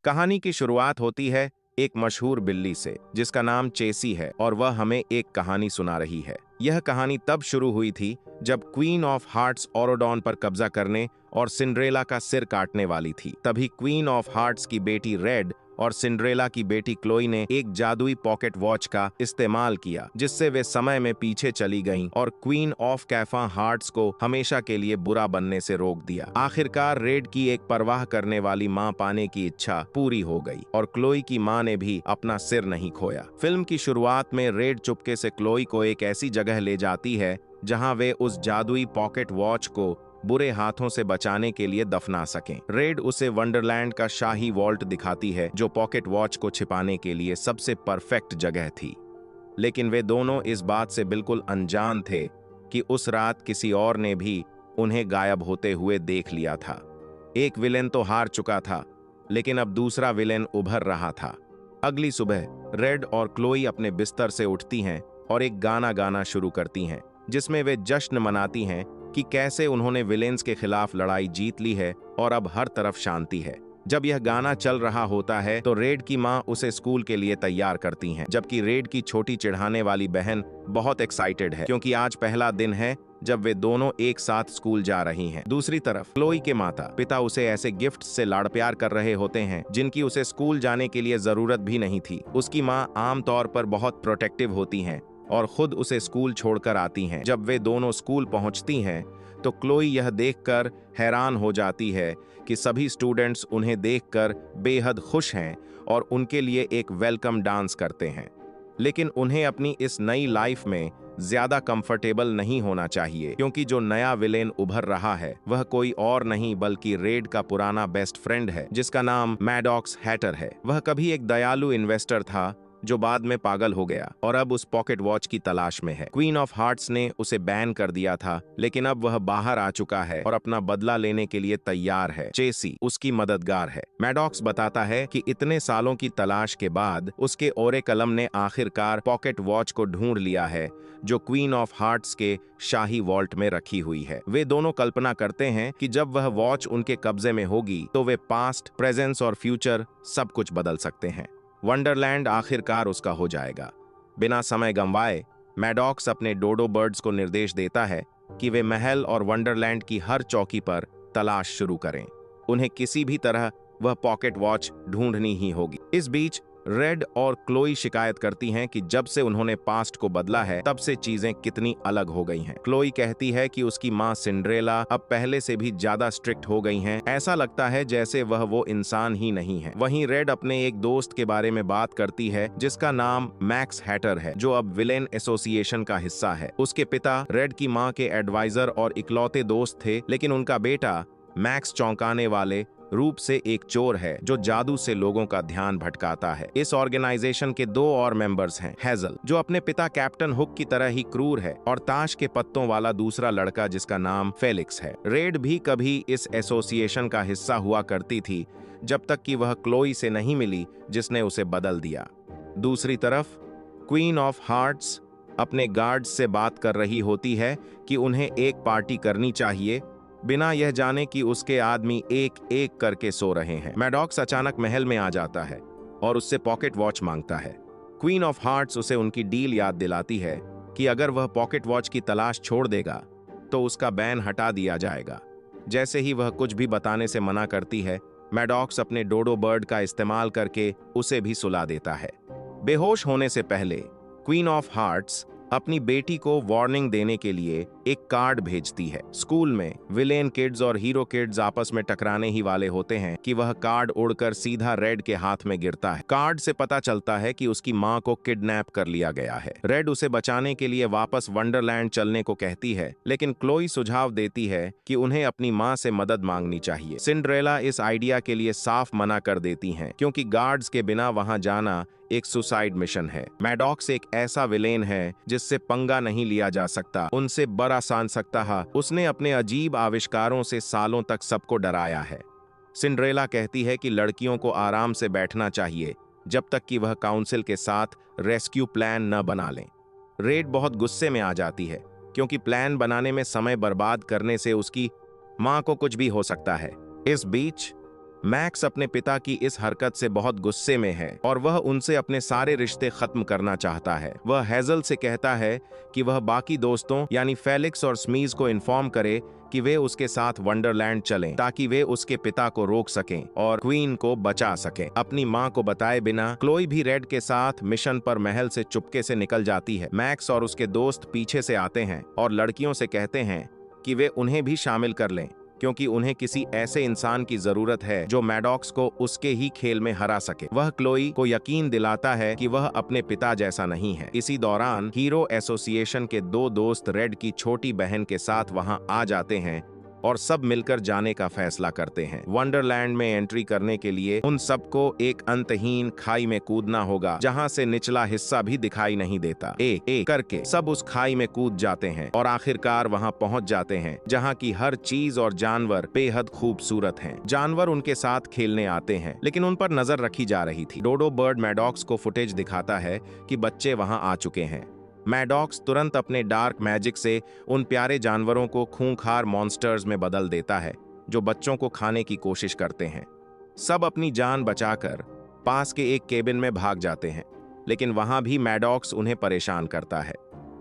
कहानी की शुरुआत होती है एक मशहूर बिल्ली से जिसका नाम चेसी है और वह हमें एक कहानी सुना रही है। यह कहानी तब शुरू हुई थी जब क्वीन ऑफ हार्ट्स ओरोडॉन पर कब्जा करने और सिंड्रेला का सिर काटने वाली थी। तभी क्वीन ऑफ हार्ट्स की बेटी रेड और सिंड्रेला की बेटी क्लोई ने एक जादुई पॉकेट वॉच का इस्तेमाल किया जिससे वे समय में पीछे चली गईं और क्वीन ऑफ कैफा हार्ट्स को हमेशा के लिए बुरा बनने से रोक दिया। आखिरकार रेड की एक परवाह करने वाली मां पाने की इच्छा पूरी हो गई और क्लोई की मां ने भी अपना सिर नहीं खोया। फिल्म की शुरुआत में रेड चुपके से क्लोई को एक ऐसी जगह ले जाती है जहां वे उस जादुई पॉकेट वॉच को बुरे हाथों से बचाने के लिए दफना सकें। रेड उसे वंडरलैंड का शाही वॉल्ट दिखाती है जो पॉकेट वॉच को छिपाने के लिए सबसे परफेक्ट जगह थी। लेकिन वे दोनों इस बात से बिल्कुल अनजान थे कि उस रात किसी और ने भी उन्हें गायब होते हुए देख लिया था। एक विलेन तो हार चुका था, लेकिन अब दूसरा विलेन उभर रहा था। अगली सुबह रेड और क्लोई अपने बिस्तर से उठती हैं और एक गाना गाना शुरू करती हैं जिसमें वे जश्न मनाती हैं कि कैसे उन्होंने विलेन्स के खिलाफ लड़ाई जीत ली है और अब हर तरफ शांति है। जब यह गाना चल रहा होता है तो रेड की मां उसे स्कूल के लिए तैयार करती हैं, जबकि रेड की छोटी चिढ़ाने वाली बहन बहुत एक्साइटेड है क्योंकि आज पहला दिन है जब वे दोनों एक साथ स्कूल जा रही हैं। दूसरी तरफ क्लोई के माता पिता उसे ऐसे गिफ्ट से लाड़ प्यार कर रहे होते हैं जिनकी उसे स्कूल जाने के लिए जरूरत भी नहीं थी। उसकी मां आमतौर पर बहुत प्रोटेक्टिव होती हैं और खुद उसे स्कूल छोड़कर आती हैं। जब वे दोनों स्कूल पहुंचती हैं तो क्लोई यह देखकर हैरान हो जाती है कि सभी स्टूडेंट्स उन्हें देखकर बेहद खुश हैं और उनके लिए एक वेलकम डांस करते हैं। लेकिन उन्हें अपनी इस नई लाइफ में ज्यादा कंफर्टेबल नहीं होना चाहिए क्योंकि जो नया विलेन उभर रहा है वह कोई और नहीं बल्कि रेड का पुराना बेस्ट फ्रेंड है जिसका नाम मैडॉक्स हैटर है। वह कभी एक दयालु इन्वेस्टर था जो बाद में पागल हो गया और अब उस पॉकेट वॉच की तलाश में है। क्वीन ऑफ हार्ट्स ने उसे बैन कर दिया था, लेकिन अब वह बाहर आ चुका है और अपना बदला लेने के लिए तैयार है। चेसी उसकी मददगार है। मैडॉक्स बताता है कि इतने सालों की तलाश के बाद उसके ओरेकलम ने आखिरकार पॉकेट वॉच को ढूंढ लिया है जो क्वीन ऑफ हार्ट्स के शाही वॉल्ट में रखी हुई है। वे दोनों कल्पना करते हैं कि जब वह वॉच उनके कब्जे में होगी तो वे पास्ट, प्रेजेंस और फ्यूचर सब कुछ बदल सकते हैं। वंडरलैंड आखिरकार उसका हो जाएगा। बिना समय गंवाए मैडॉक्स अपने डोडो बर्ड्स को निर्देश देता है कि वे महल और वंडरलैंड की हर चौकी पर तलाश शुरू करें। उन्हें किसी भी तरह वह पॉकेट वॉच ढूंढनी ही होगी। इस बीच रेड और क्लोई शिकायत करती हैं कि जब से उन्होंने पास्ट को बदला है तब से चीजें कितनी अलग हो गई हैं। क्लोई कहती है कि उसकी मां सिंड्रेला अब पहले से भी ज्यादा स्ट्रिक्ट हो गई हैं। ऐसा लगता है जैसे वह वो इंसान ही नहीं है। वहीं रेड अपने एक दोस्त के बारे में बात करती है जिसका नाम मैक्स हैटर है जो अब विलेन एसोसिएशन का हिस्सा है। उसके पिता रेड की मां के एडवाइजर और इकलौते दोस्त थे, लेकिन उनका बेटा मैक्स चौंकाने वाले रूप से एक चोर है जो जादू से लोगों का ध्यान भटकाता है। इस ऑर्गेनाइजेशन के दो और मेंबर्स हैं, हेजल जो अपने पिता कैप्टन हुक की तरह ही क्रूर है और ताश के पत्तों वाला दूसरा लड़का जिसका नाम फेलिक्स है। रेड भी कभी इस एसोसिएशन का हिस्सा हुआ करती थी जब तक कि वह क्लोई से नहीं मिली जिसने उसे बदल दिया। दूसरी तरफ क्वीन ऑफ हार्ट्स अपने गार्ड्स से बात कर रही होती है कि उन्हें एक पार्टी करनी चाहिए बिना यह जाने कि उसके आदमी एक एक करके सो रहे हैं। मैडॉक्स अचानक महल में आ जाता है और उससे पॉकेट वॉच मांगता है। क्वीन ऑफ हार्ट्स उसे उनकी डील याद दिलाती है कि अगर वह पॉकेट वॉच की तलाश छोड़ देगा तो उसका बैन हटा दिया जाएगा। जैसे ही वह कुछ भी बताने से मना करती है, मैडॉक्स अपने डोडो बर्ड का इस्तेमाल करके उसे भी सुला देता है। बेहोश होने से पहले क्वीन ऑफ हार्ट्स अपनी बेटी को वार्निंग देने के लिए एक कार्ड भेजती है। स्कूल में विलेन किड्स और हीरो किड्स आपस में टकराने ही वाले होते हैं कि वह कार्ड उड़कर सीधा रेड के हाथ में गिरता है। कार्ड से पता चलता है कि उसकी मां को किडनैप कर लिया गया है। रेड उसे बचाने के लिए वापस वंडरलैंड चलने को कहती है, लेकिन क्लोई सुझाव देती है कि उन्हें अपनी मां से मदद मांगनी चाहिए। सिंड्रेला इस आइडिया के लिए साफ मना कर देती हैं क्योंकि गार्ड्स के बिना वहां जाना एक सुसाइड मिशन है। मैडॉक्स एक ऐसा विलेन है जिससे पंगा नहीं लिया जा सकता, उनसे बड़ा सांसकता उसने अपने अजीब आविष्कारों से सालों तक सबको डराया है। सिंड्रेला कहती है कि लड़कियों को आराम से बैठना चाहिए जब तक कि वह काउंसिल के साथ रेस्क्यू प्लान न बना लें। रेड बहुत गुस्से में आ जाती है क्योंकि प्लान बनाने में समय बर्बाद करने से उसकी मां को कुछ भी हो सकता है। इस बीच मैक्स अपने पिता की इस हरकत से बहुत गुस्से में है और वह उनसे अपने सारे रिश्ते खत्म करना चाहता है। वह हेजल से कहता है कि वह बाकी दोस्तों यानी फेलिक्स और स्मीज को इन्फॉर्म करे कि वे उसके साथ वंडरलैंड चलें ताकि वे उसके पिता को रोक सकें और क्वीन को बचा सकें। अपनी मां को बताए बिना क्लोई भी रेड के साथ मिशन पर महल से चुपके से निकल जाती है। मैक्स और उसके दोस्त पीछे से आते हैं और लड़कियों से कहते हैं कि वे उन्हें भी शामिल कर लें क्योंकि उन्हें किसी ऐसे इंसान की जरूरत है जो मैडॉक्स को उसके ही खेल में हरा सके। वह क्लोई को यकीन दिलाता है कि वह अपने पिता जैसा नहीं है। इसी दौरान हीरो एसोसिएशन के 2 दोस्त रेड की छोटी बहन के साथ वहां आ जाते हैं और सब मिलकर जाने का फैसला करते हैं। वंडरलैंड में एंट्री करने के लिए उन सबको एक अंतहीन खाई में कूदना होगा जहां से निचला हिस्सा भी दिखाई नहीं देता। एक करके सब उस खाई में कूद जाते हैं और आखिरकार वहां पहुंच जाते हैं जहां की हर चीज और जानवर बेहद खूबसूरत हैं। जानवर उनके साथ खेलने आते हैं लेकिन उन पर नजर रखी जा रही थी। डोडो बर्ड मैडॉक्स को फुटेज दिखाता है कि बच्चे वहां आ चुके हैं। मैडॉक्स तुरंत अपने डार्क मैजिक से उन प्यारे जानवरों को खूंखार मॉन्स्टर्स में बदल देता है जो बच्चों को खाने की कोशिश करते हैं। सब अपनी जान बचाकर पास के एक केबिन में भाग जाते हैं लेकिन वहां भी मैडॉक्स उन्हें परेशान करता है।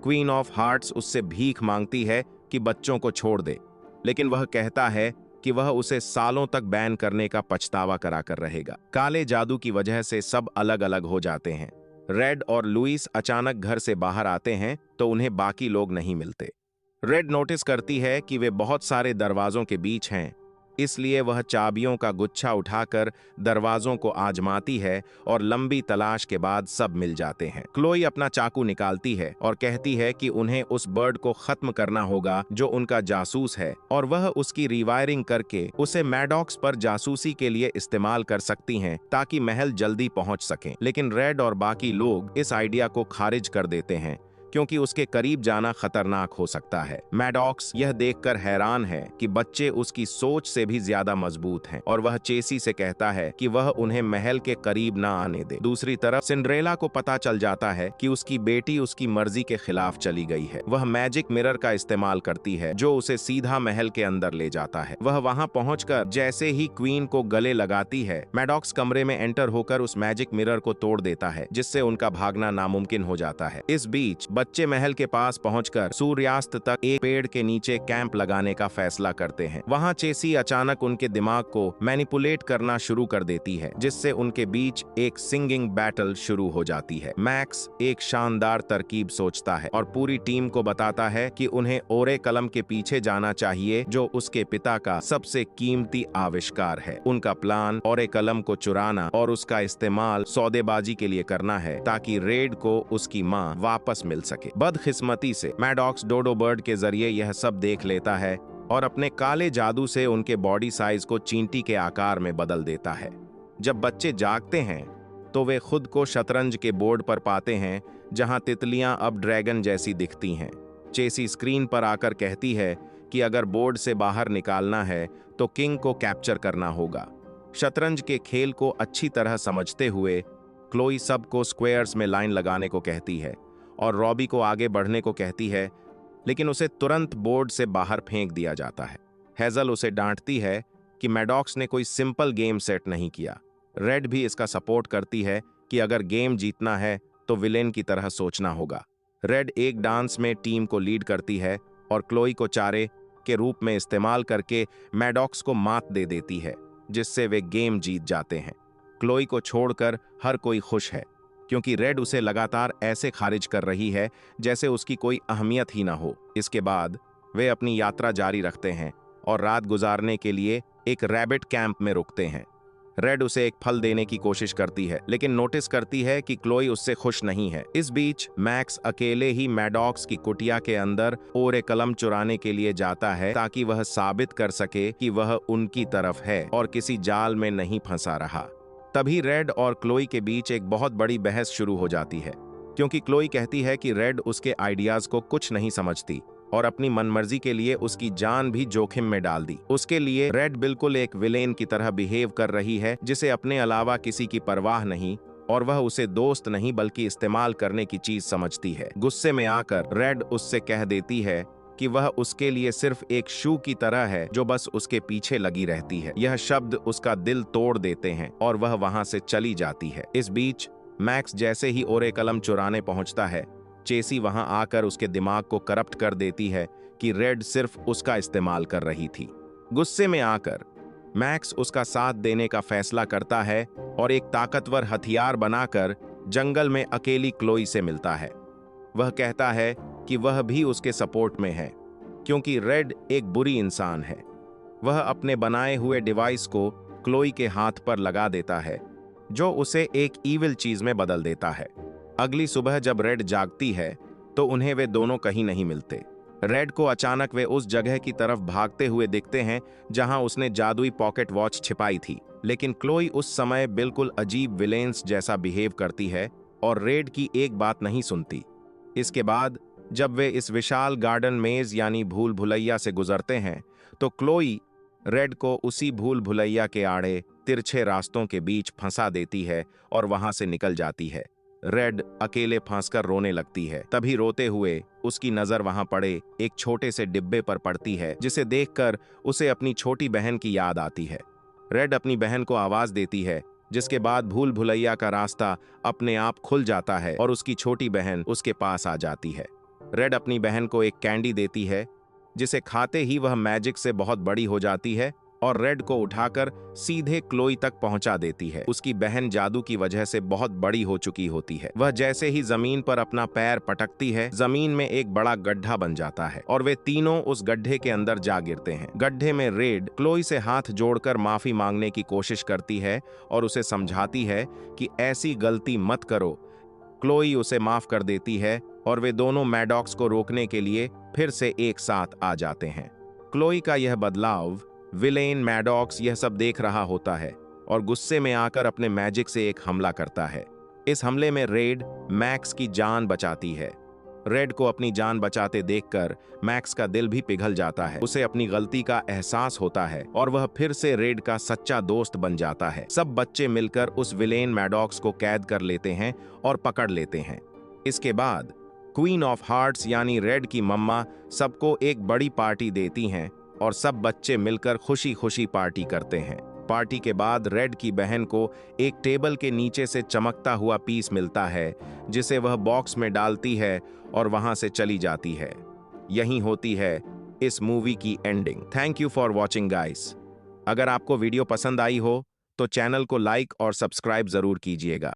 क्वीन ऑफ हार्ट्स उससे भीख मांगती है कि बच्चों को छोड़ दे लेकिन वह कहता है कि वह उसे सालों तक बैन करने का पछतावा कराकर रहेगा। काले जादू की वजह से सब अलग अलग हो जाते हैं। रेड और लुइस अचानक घर से बाहर आते हैं तो उन्हें बाकी लोग नहीं मिलते। रेड नोटिस करती है कि वे बहुत सारे दरवाजों के बीच हैं, इसलिए वह चाबियों का गुच्छा उठाकर दरवाजों को आजमाती है और लंबी तलाश के बाद सब मिल जाते हैं। क्लोई अपना चाकू निकालती है और कहती है कि उन्हें उस बर्ड को खत्म करना होगा जो उनका जासूस है और वह उसकी रिवायरिंग करके उसे मैडॉक्स पर जासूसी के लिए इस्तेमाल कर सकती हैं ताकि महल जल्दी पहुंच सकें। लेकिन रेड और बाकी लोग इस आइडिया को खारिज कर देते हैं क्योंकि उसके करीब जाना खतरनाक हो सकता है। मैडॉक्स यह देखकर हैरान है कि बच्चे उसकी सोच से भी ज्यादा मजबूत हैं और वह चेसी से कहता है कि वह उन्हें महल के करीब ना आने दे। दूसरी तरफ सिंड्रेला को पता चल जाता है कि उसकी बेटी उसकी मर्जी के खिलाफ चली गई है। वह मैजिक मिरर का इस्तेमाल करती है जो उसे सीधा महल के अंदर ले जाता है। वह वहां पहुंचकर जैसे ही क्वीन को गले लगाती है, मैडॉक्स कमरे में एंटर होकर उस मैजिक मिरर को तोड़ देता है जिससे उनका भागना नामुमकिन हो जाता है। इस बीच बच्चे महल के पास पहुंचकर सूर्यास्त तक एक पेड़ के नीचे कैंप लगाने का फैसला करते हैं। वहां चेसी अचानक उनके दिमाग को मैनिपुलेट करना शुरू कर देती है जिससे उनके बीच एक सिंगिंग बैटल शुरू हो जाती है। मैक्स एक शानदार तरकीब सोचता है और पूरी टीम को बताता है कि उन्हें ओरे कलम के पीछे जाना चाहिए जो उसके पिता का सबसे कीमती आविष्कार है। उनका प्लान ओरे कलम को चुराना और उसका इस्तेमाल सौदेबाजी के लिए करना है ताकि रेड को उसकी मां वापस मिल सके। बदकिस्मती से मैडॉक्स डोडो बर्ड के जरिए यह सब देख लेता है और अपने काले जादू से उनके बॉडी साइज को चींटी के आकार में बदल देता है। जब बच्चे जागते हैं तो वे खुद को शतरंज के बोर्ड पर पाते हैं जहां तितलियां अब ड्रैगन जैसी दिखती हैं। चेसी स्क्रीन पर आकर कहती है कि अगर बोर्ड से बाहर निकालना है तो किंग को कैप्चर करना होगा। शतरंज के खेल को अच्छी तरह समझते हुए क्लोई सबको स्क्वायर्स में लाइन लगाने को कहती है और रॉबी को आगे बढ़ने को कहती है लेकिन उसे तुरंत बोर्ड से बाहर फेंक दिया जाता है। हेजल उसे डांटती है कि मैडॉक्स ने कोई सिंपल गेम सेट नहीं किया। रेड भी इसका सपोर्ट करती है कि अगर गेम जीतना है तो विलेन की तरह सोचना होगा। रेड एक डांस में टीम को लीड करती है और क्लोई को चारे के रूप में इस्तेमाल करके मैडॉक्स को मात दे देती है जिससे वे गेम जीत जाते हैं। क्लोई को छोड़कर हर कोई खुश है क्योंकि रेड उसे लगातार ऐसे खारिज कर रही है जैसे उसकी कोई अहमियत ही ना हो। इसके बाद वे अपनी यात्रा जारी रखते हैं और रात गुजारने के लिए एक रैबिट कैंप में रुकते हैं। रेड उसे एक फल देने की कोशिश करती है लेकिन नोटिस करती है कि क्लोई उससे खुश नहीं है। इस बीच मैक्स अकेले ही मैडॉक्स की कुटिया के अंदर ओरे कलम चुराने के लिए जाता है ताकि वह साबित कर सके कि वह उनकी तरफ है और किसी जाल में नहीं फंसा रहा। तभी रेड और क्लोई के बीच एक बहुत बड़ी बहस शुरू हो जाती है क्योंकि क्लोई कहती है कि रेड उसके आइडियाज को कुछ नहीं समझती और अपनी मनमर्जी के लिए उसकी जान भी जोखिम में डाल दी। उसके लिए रेड बिल्कुल एक विलेन की तरह बिहेव कर रही है जिसे अपने अलावा किसी की परवाह नहीं और वह उसे दोस्त नहीं बल्कि इस्तेमाल करने की चीज समझती है। गुस्से में आकर रेड उससे कह देती है कि वह उसके लिए सिर्फ एक शू की तरह है जो बस उसके पीछे लगी रहती है। यह शब्द उसका दिल तोड़ देते हैं और वह वहां से चली जाती है। इस बीच मैक्स जैसे ही ओरेकलम चुराने पहुंचता है, चेसी वहां आकर उसके दिमाग को करप्ट कर देती है कि रेड सिर्फ उसका इस्तेमाल कर रही थी। गुस्से में आकर मैक्स उसका साथ देने का फैसला करता है और एक ताकतवर हथियार बनाकर जंगल में अकेली क्लोई से मिलता है। वह कहता है कि वह भी उसके सपोर्ट में है क्योंकि रेड एक बुरी इंसान है। वह अपने बनाए हुए डिवाइस को क्लोई के हाथ पर लगा देता है जो उसे एक ईविल चीज में बदल देता है। अगली सुबह जब रेड जागती है तो उन्हें वे दोनों कहीं नहीं मिलते। रेड को अचानक वे उस जगह की तरफ भागते हुए दिखते हैं जहां उसने जादुई पॉकेट वॉच छिपाई थी, लेकिन क्लोई उस समय बिल्कुल अजीब विलेंस जैसा बिहेव करती है और रेड की एक बात नहीं सुनती। इसके बाद जब वे इस विशाल गार्डन मेज यानी भूल भुलैया से गुजरते हैं तो क्लोई रेड को उसी भूल भुलैया के आड़े तिरछे रास्तों के बीच फंसा देती है और वहां से निकल जाती है। रेड अकेले फंसकर रोने लगती है। तभी रोते हुए उसकी नजर वहां पड़े एक छोटे से डिब्बे पर पड़ती है जिसे देखकर उसे अपनी छोटी बहन की याद आती है। रेड अपनी बहन को आवाज देती है जिसके बाद भूल भुलैया का रास्ता अपने आप खुल जाता है और उसकी छोटी बहन उसके पास आ जाती है। रेड अपनी बहन को एक कैंडी देती है जिसे खाते ही वह मैजिक से बहुत बड़ी हो जाती है और रेड को उठाकर सीधे क्लोई तक पहुंचा देती है। उसकी बहन जादू की वजह से बहुत बड़ी हो चुकी होती है। वह जैसे ही जमीन पर अपना पैर पटकती है, जमीन में एक बड़ा गड्ढा बन जाता है और वे तीनों उस गड्ढे के अंदर जा गिरते हैं। गड्ढे में रेड क्लोई से हाथ जोड़कर माफी मांगने की कोशिश करती है और उसे समझाती है कि ऐसी गलती मत करो। क्लोई उसे माफ कर देती है और वे दोनों मैडॉक्स को रोकने के लिए फिर से एक साथ आ जाते हैं। क्लोई का यह बदलाव विलेन मैडॉक्स यह सब देख रहा होता है और गुस्से में आकर अपने मैजिक से एक हमला करता है। इस हमले में रेड मैक्स की जान बचाती है। रेड को अपनी जान बचाते देखकर मैक्स का दिल भी पिघल जाता है। उसे अपनी गलती का एहसास होता है और वह फिर से रेड का सच्चा दोस्त बन जाता है। सब बच्चे मिलकर उस विलेन मैडॉक्स को कैद कर लेते हैं और पकड़ लेते हैं। इसके बाद क्वीन ऑफ हार्ट्स यानी रेड की मम्मा सबको एक बड़ी पार्टी देती हैं और सब बच्चे मिलकर खुशी खुशी पार्टी करते हैं। पार्टी के बाद रेड की बहन को एक टेबल के नीचे से चमकता हुआ पीस मिलता है जिसे वह बॉक्स में डालती है और वहां से चली जाती है। यही होती है इस मूवी की ending. Thank you for watching guys. अगर आपको वीडियो पसंद आई हो तो चैनल को लाइक और सब्सक्राइब जरूर कीजिएगा।